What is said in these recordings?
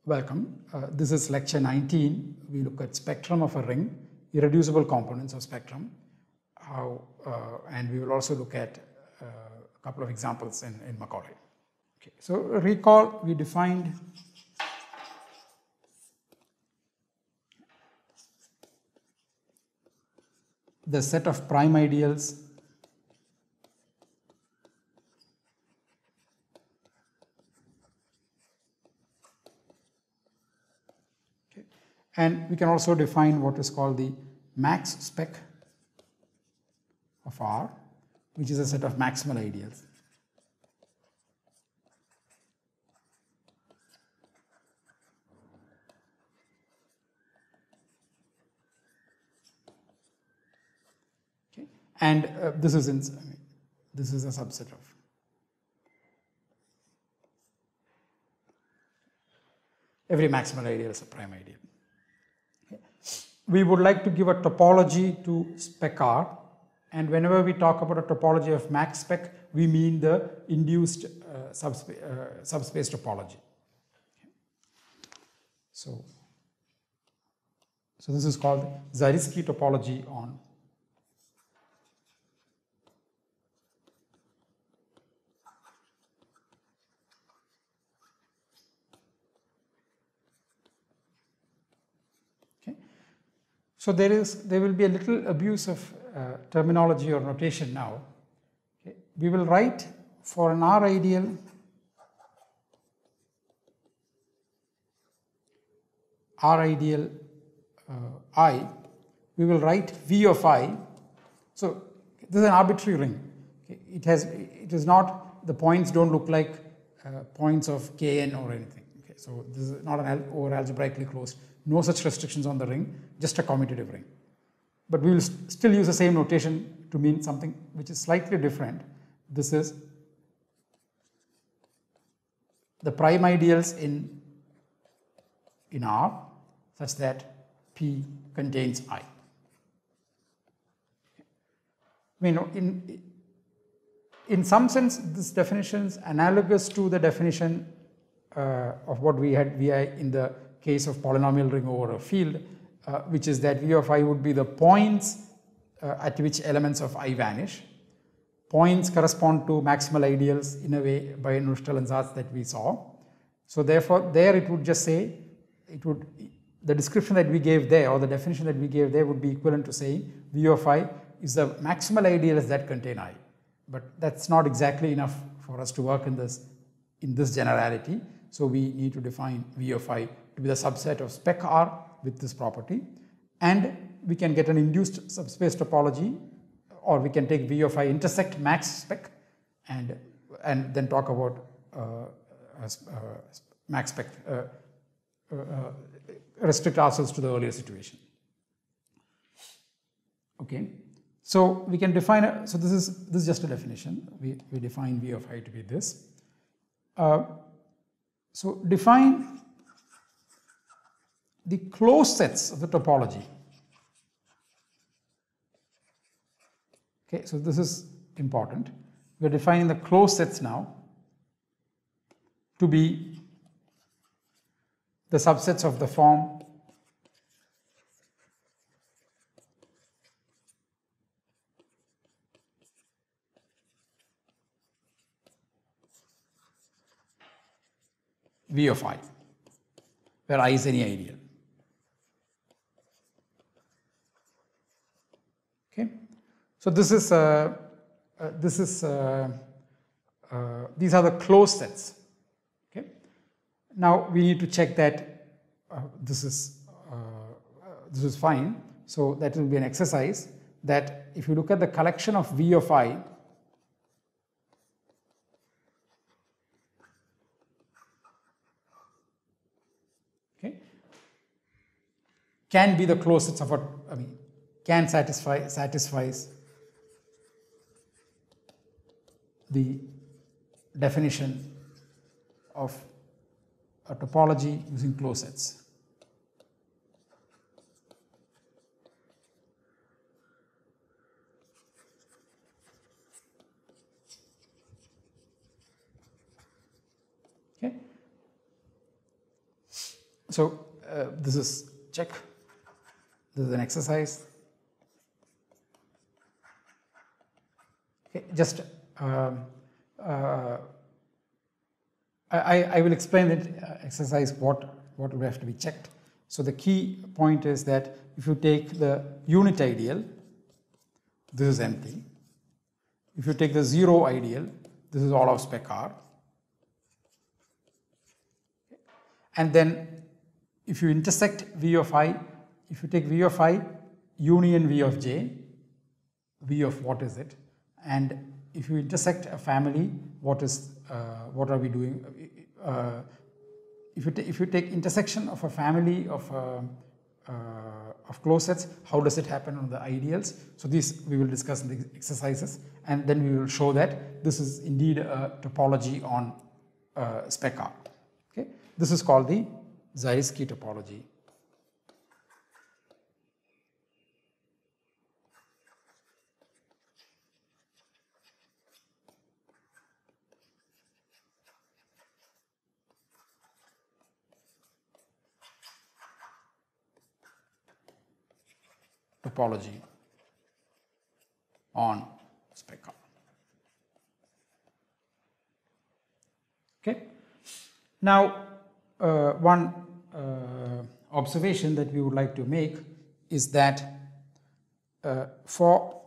Welcome. This is lecture 19. We look at spectrum of a ring, irreducible components of spectrum, and we will also look at a couple of examples in Macaulay. Okay. So recall, we defined the set of prime ideals and we can also define what is called the max spec of R, which is a set of maximal ideals. Okay. And this is a subset of every maximal ideal is a prime ideal. We would like to give a topology to spec R, and whenever we talk about a topology of max spec, we mean the induced subspace topology. So this is called Zariski topology on So there will be a little abuse of terminology or notation now. Okay. We will write for an R ideal I, we will write V of I. So this is an arbitrary ring. Okay. It is not, the points don't look like points of Kn or anything. Okay. So this is not an over algebraically closed. No such restrictions on the ring, just a commutative ring. But we will still use the same notation to mean something which is slightly different. This is the prime ideals in R such that P contains I. I mean, in some sense, this definition is analogous to the definition of what we had VI in the case of polynomial ring over a field, which is that V of I would be the points at which elements of I vanish. Points correspond to maximal ideals in a way by Nussdal that we saw. So therefore, there it would just say, the description that we gave there or the definition that we gave there would be equivalent to saying V of I is the maximal ideals that contain I. But that's not exactly enough for us to work in this generality. So we need to define V of I to be the subset of spec R with this property, and we can get an induced subspace topology, or we can take V of I intersect max spec and then talk about max spec, restrict ourselves to the earlier situation. Okay, so we can define so this is just a definition. We define V of I to be this. So define the closed sets of the topology. Okay, so this is important. We are defining the closed sets now to be the subsets of the form V of I, where I is any ideal. Okay, so these are the closed sets. Okay, now we need to check that this is fine. So that will be an exercise that if you look at the collection of V of I, okay, can be the closed sets of a, can satisfies the definition of a topology using closed sets. Okay. So this is check. This is an exercise. Okay, just I will explain it exercise what will have to be checked. So the key point is that if you take the unit ideal, this is empty. If you take the zero ideal, this is all of spec R. And then if you intersect V of I, if you take V of I union V of j, V of what is it? And if you intersect a family, what are we doing? If you take intersection of a family of closed sets, how does it happen on the ideals? So these we will discuss in the exercises, and then we will show that this is indeed a topology on spec R. Okay, this is called the Zariski topology. Topology on spec R. Okay. Now, one observation that we would like to make is that for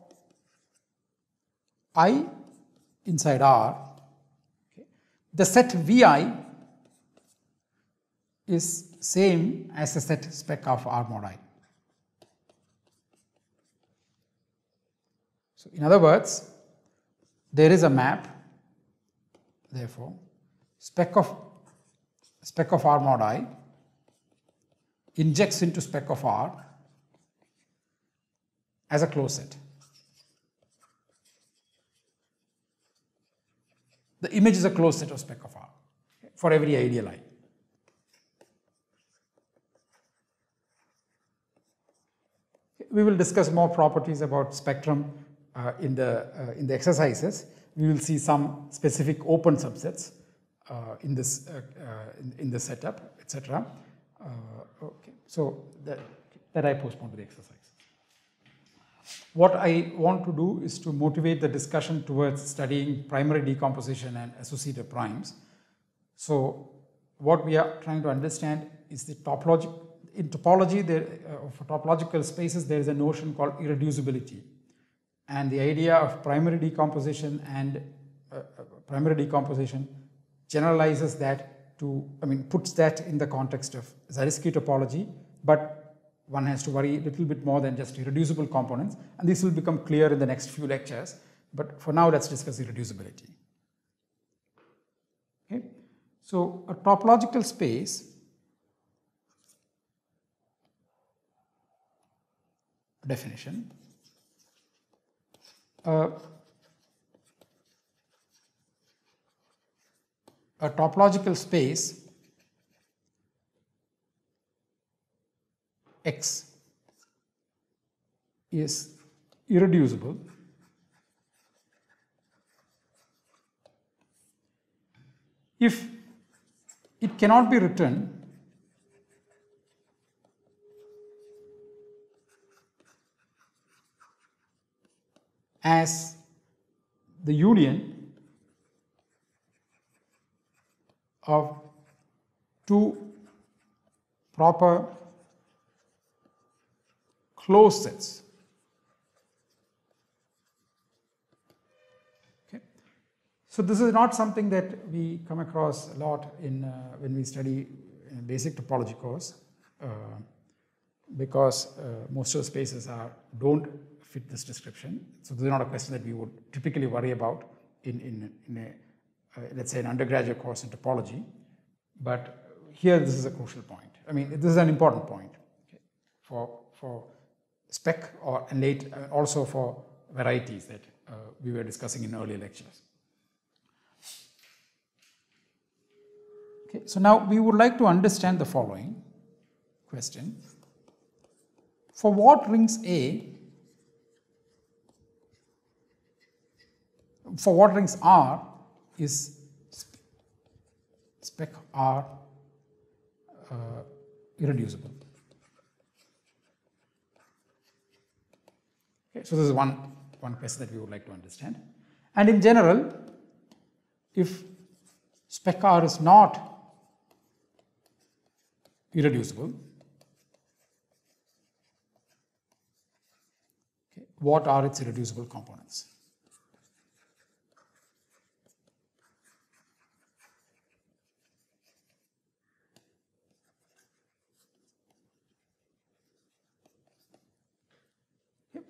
I inside R, okay, the set Vi is same as the set spec of R mod I. So in other words, there is a map, therefore spec of R mod I injects into spec of R as a closed set. The image is a closed set of spec of R for every ideal I. We will discuss more properties about spectrum in the exercises. We will see some specific open subsets in this setup, etc. Okay, so that I postpone to the exercise. What I want to do is to motivate the discussion towards studying primary decomposition and associative primes. So what we are trying to understand is the topology. In topology, for topological spaces, there is a notion called irreducibility. And the idea of primary decomposition and primary decomposition generalizes that to, puts that in the context of Zariski topology, but one has to worry a little bit more than just irreducible components, and this will become clear in the next few lectures. But for now, let's discuss irreducibility. Okay, so a topological space definition. A topological space X is irreducible if it cannot be written as the union of two proper closed sets. Okay. So this is not something that we come across a lot in when we study in a basic topology course, because most of the spaces don't fit this description. So this is not a question that we would typically worry about in a let's say an undergraduate course in topology, but here this is a crucial point. This is an important point, okay, for spec and late also for varieties that we were discussing in earlier lectures. Okay, so now we would like to understand the following question. For what rings R is spec R irreducible. Okay, so this is one question that we would like to understand. And in general, if spec R is not irreducible, okay, what are its irreducible components? Okay.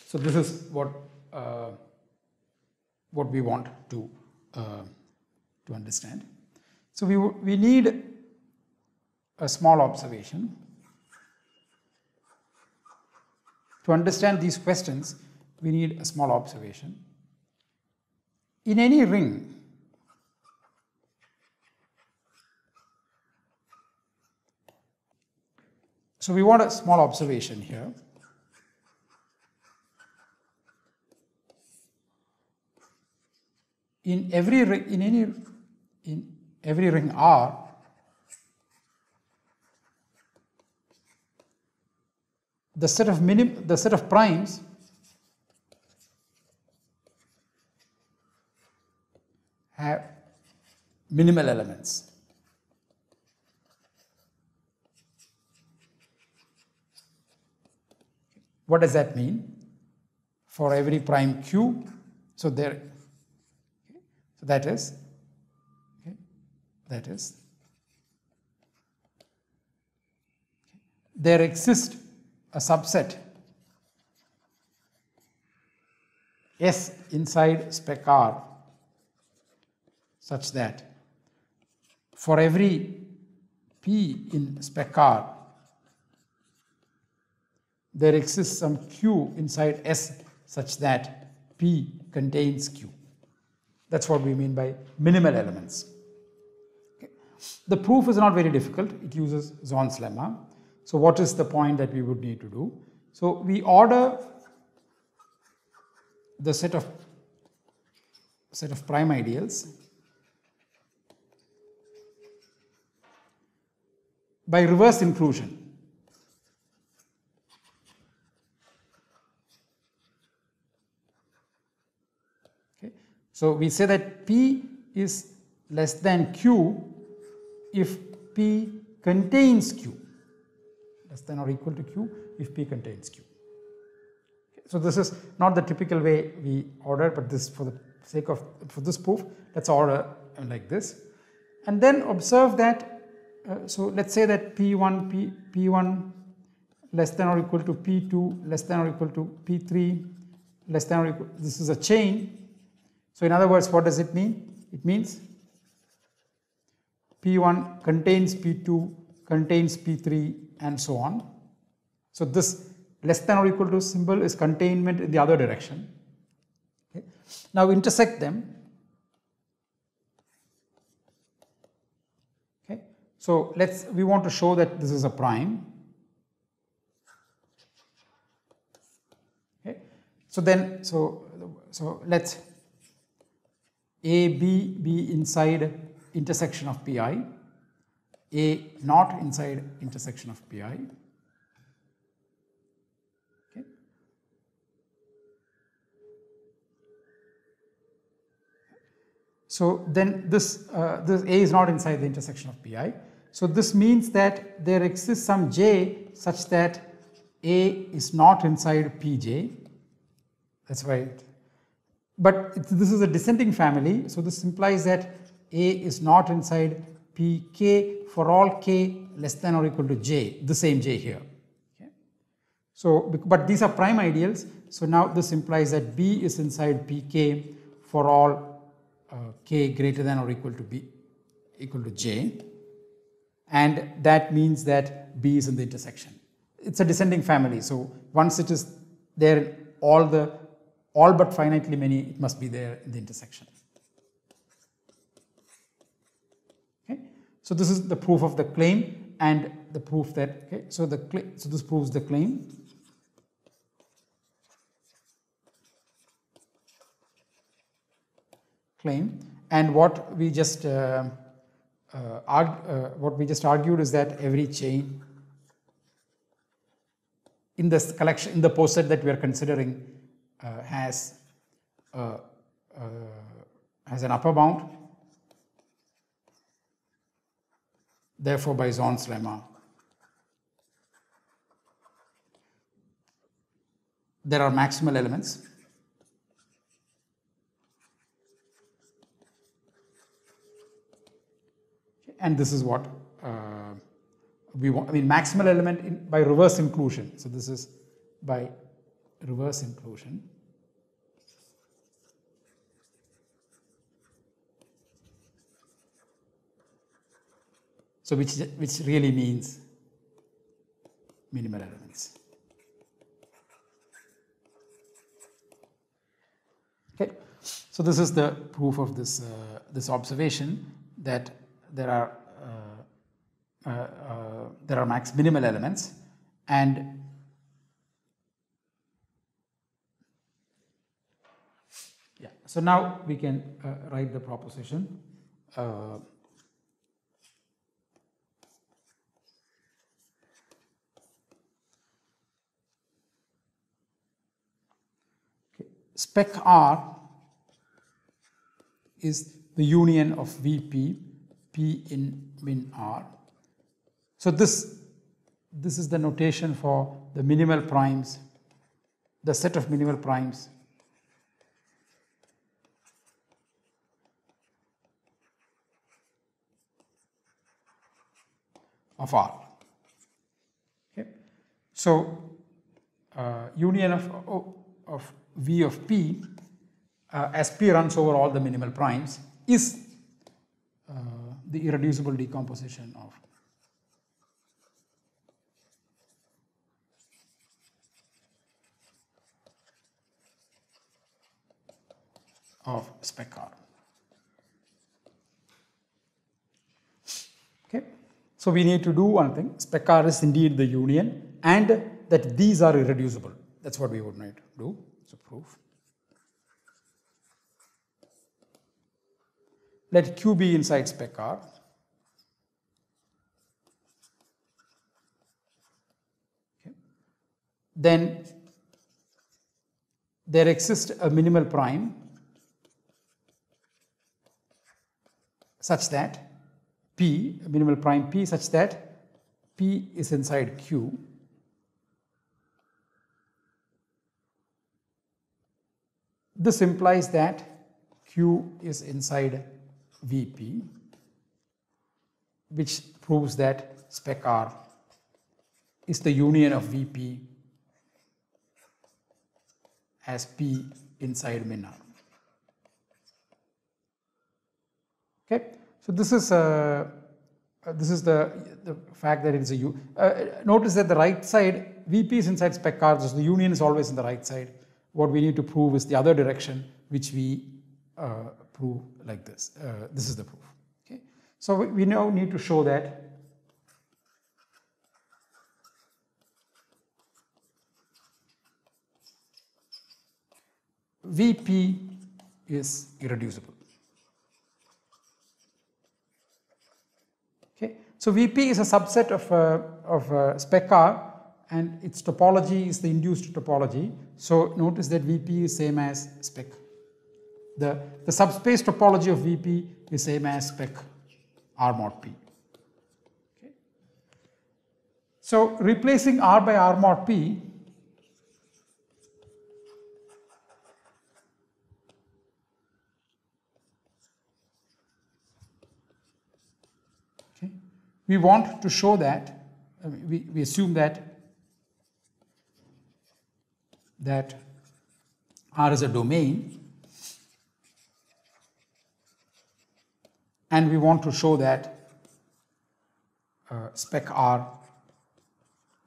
So this is what we want to understand. So we need a small observation. To understand these questions, we need a small observation. In any ring, so we want a small observation here. In every ring R, the set of primes have minimal elements. What does that mean? For every prime Q, so there, so that is there exists a subset S inside spec R such that for every P in spec R, there exists some Q inside S such that P contains Q. That's what we mean by minimal elements. Okay. The proof is not very difficult. It uses Zorn's lemma. So what is the point that we would need to do? So we order the set of prime ideals by reverse inclusion. Okay. So we say that P is less than Q if P contains Q. Less than or equal to Q if P contains Q. Okay. So this is not the typical way we order, but this for the sake of this proof, let's order like this, and then observe that. So let's say that P1 less than or equal to P2 less than or equal to P3 less than or equal. This is a chain. So in other words, what does it mean? It means P1 contains P2 contains P3 and so on. So this less than or equal to symbol is containment in the other direction. Okay. Now intersect them. Okay. So we want to show that this is a prime. Okay. So then so let's A B be inside intersection of Pi, A not inside intersection of Pi. Okay. So then this A is not inside the intersection of Pi. So this means that there exists some J such that A is not inside Pj. That's why. But this is a descending family, so this implies that A is not inside Pk for all k less than or equal to j, the same j here. Okay. So, but these are prime ideals, so now this implies that B is inside Pk for all k greater than or equal to j, and that means that B is in the intersection. It's a descending family, so once it is there, all but finitely many, it must be there in the intersection. Okay. So this is the proof of the claim and the proof that, okay, so this proves the claim. And what we just what we just argued is that every chain in this collection, in the poset that we are considering, has an upper bound. Therefore, by Zorn's lemma, there are maximal elements. And this is what we want. I mean, maximal element by reverse inclusion. So this is by reverse inclusion. So which really means minimal elements. Okay. So this is the proof of this observation, that there are minimal elements, and yeah. So now we can write the proposition. Spec R is the union of VP, P in min R. So this is the notation for the minimal primes, the set of minimal primes of R. Okay. So union of V of P as P runs over all the minimal primes is the irreducible decomposition of spec R. Okay. So we need to do one thing. Spec R is indeed the union, and that these are irreducible. That's what we would need to do. So proof. Let Q be inside spec R. Okay. Then there exists a minimal prime such that P, a minimal prime P such that P is inside Q. This implies that Q is inside VP, which proves that spec R is the union of VP as P inside min R. Okay, so this is the fact that it is a U. Notice that the right side, VP is inside spec R, so the union is always in the right side. What we need to prove is the other direction, which we prove like this. This is the proof. Okay, so we now need to show that VP is irreducible. Okay, so VP is a subset of spec R, and its topology is the induced topology. So notice that VP is same as spec. The subspace topology of VP is same as spec R mod P. Okay. So replacing R by R mod P, okay, we want to show that, we assume that R is a domain, and we want to show that spec R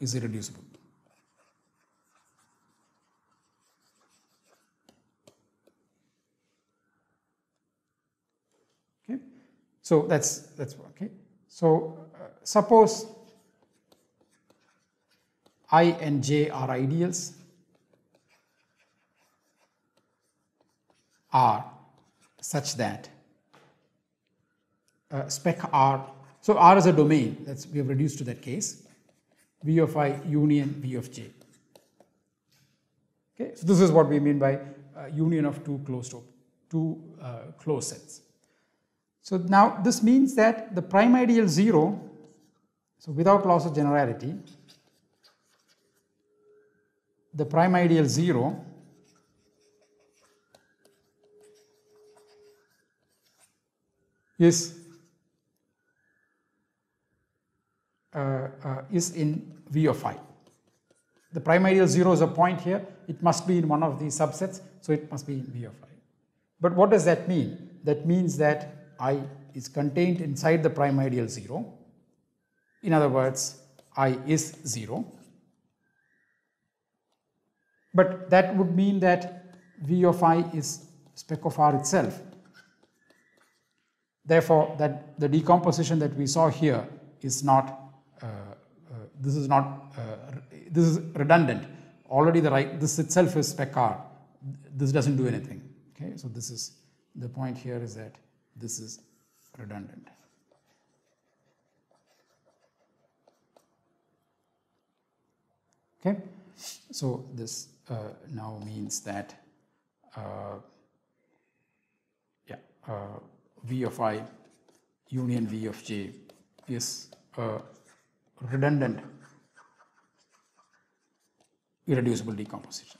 is irreducible. Okay, so that's okay. So suppose I and J are ideals, are such that spec R. So R is a domain. We have reduced to that case. V of I union V of j. Okay, so this is what we mean by union of two closed sets. So now this means that the prime ideal 0, so without loss of generality, the prime ideal 0 is in V of I. The prime ideal 0 is a point here. It must be in one of these subsets, so it must be in V of I. But what does that mean? That means that I is contained inside the prime ideal 0. In other words, I is 0. But that would mean that V of I is spec of R itself. Therefore, that the decomposition that we saw here is not, this is redundant. Already this itself is spec R. This doesn't do anything. Okay, so this is the point here, is that this is redundant. Okay, so this now means that V of I union V of j is a redundant irreducible decomposition.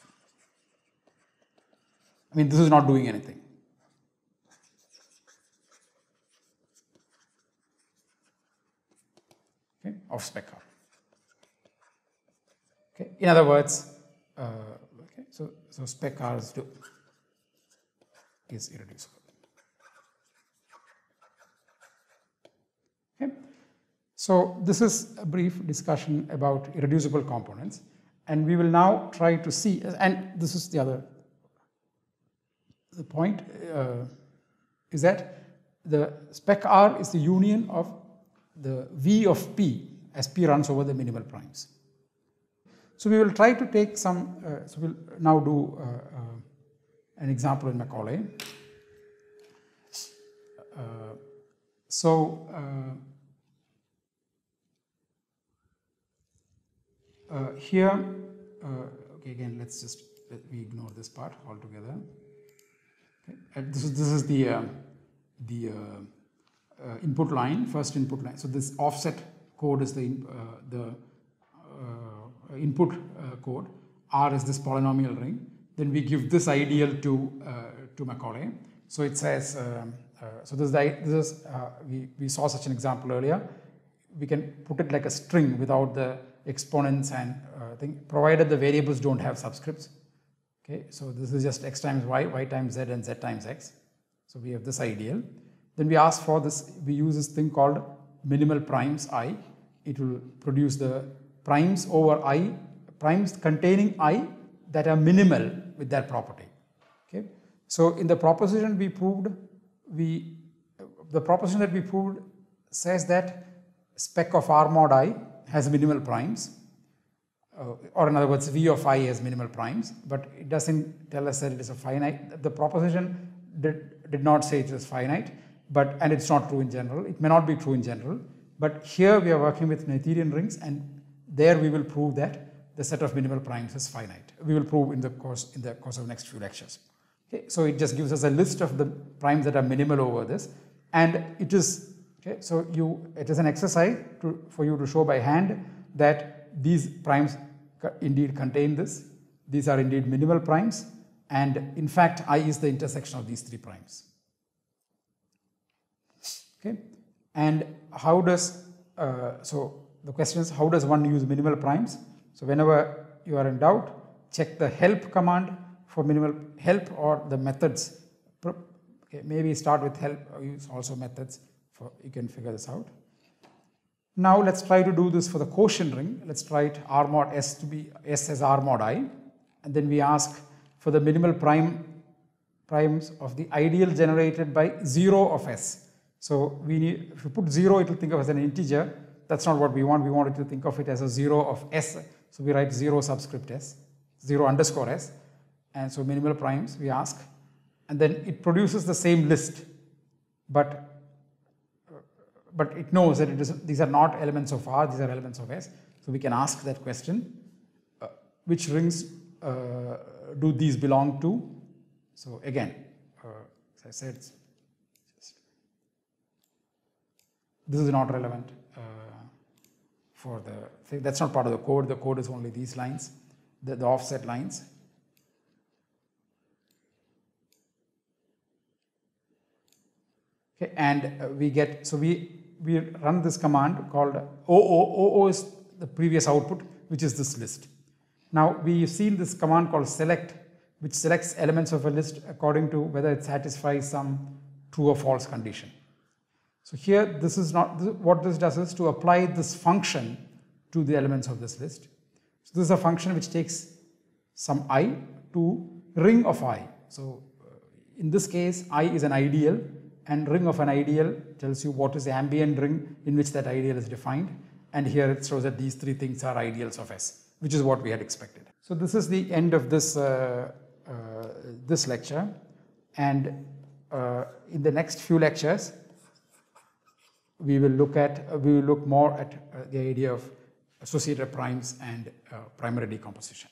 I mean, this is not doing anything. Okay, of spec R. Okay, in other words, okay, so spec R is irreducible. Okay, so this is a brief discussion about irreducible components, and we will now try to see, and this is the point is that the spec R is the union of the V of P as P runs over the minimal primes. So we will try to take some, so we'll now do an example in Macaulay. Here, okay, again, let me ignore this part altogether. Okay. And this is the input line, first input line. So this offset code is the input code. R is this polynomial ring. Then we give this ideal to Macaulay. So it says, so we saw such an example earlier. We can put it like a string without the exponents and thing, provided the variables don't have subscripts. Okay, so this is just x times y times z, and z times x. So we have this ideal. Then we ask for this, we use this thing called minimal primes I. It will produce the primes over I, primes containing I that are minimal with that property. Okay, so in the proposition we proved, the proposition that we proved says that spec of R mod I has minimal primes, or in other words, V of I has minimal primes, but it doesn't tell us that it is a finite. The proposition did not say it is finite, and it's not true in general. It may not be true in general, but here we are working with Noetherian rings, and there we will prove that the set of minimal primes is finite. We will prove in the course of the next few lectures. Okay, so it just gives us a list of the primes that are minimal over this, and it is okay. So it is an exercise for you to show by hand that these primes indeed contain this. These are indeed minimal primes, and in fact I is the intersection of these three primes. Okay, and how does so the question is, how does one use minimal primes? So whenever you are in doubt, check the help command for minimal help, or the methods. Okay, maybe start with help or use also methods. You can figure this out. Now let's try to do this for the quotient ring. Let's write R mod S to be S as R mod I, and then we ask for the minimal primes of the ideal generated by 0 of S. So if you put 0, it will think of as an integer. That's not what we want. We want it to think of it as a 0 of S. So we write 0 subscript S, 0 underscore S, and so minimal primes we ask, and then it produces the same list, but but it knows that these are not elements of R, these are elements of S. So we can ask that question, which rings do these belong to? So again, as I said, this is not relevant for the thing. That's not part of the code. The code is only these lines, the offset lines. Okay, and we get, so we run this command called OO is the previous output, which is this list. Now we've seen this command called select, which selects elements of a list according to whether it satisfies some true or false condition. So here, this is not, what this does is to apply this function to the elements of this list. So this is a function which takes some I to ring of I. So in this case, I is an ideal, and ring of an ideal tells you what is the ambient ring in which that ideal is defined. And here it shows that these three things are ideals of S, which is what we had expected. So this is the end of this, this lecture. And in the next few lectures, we will look more at the idea of associated primes and primary decomposition.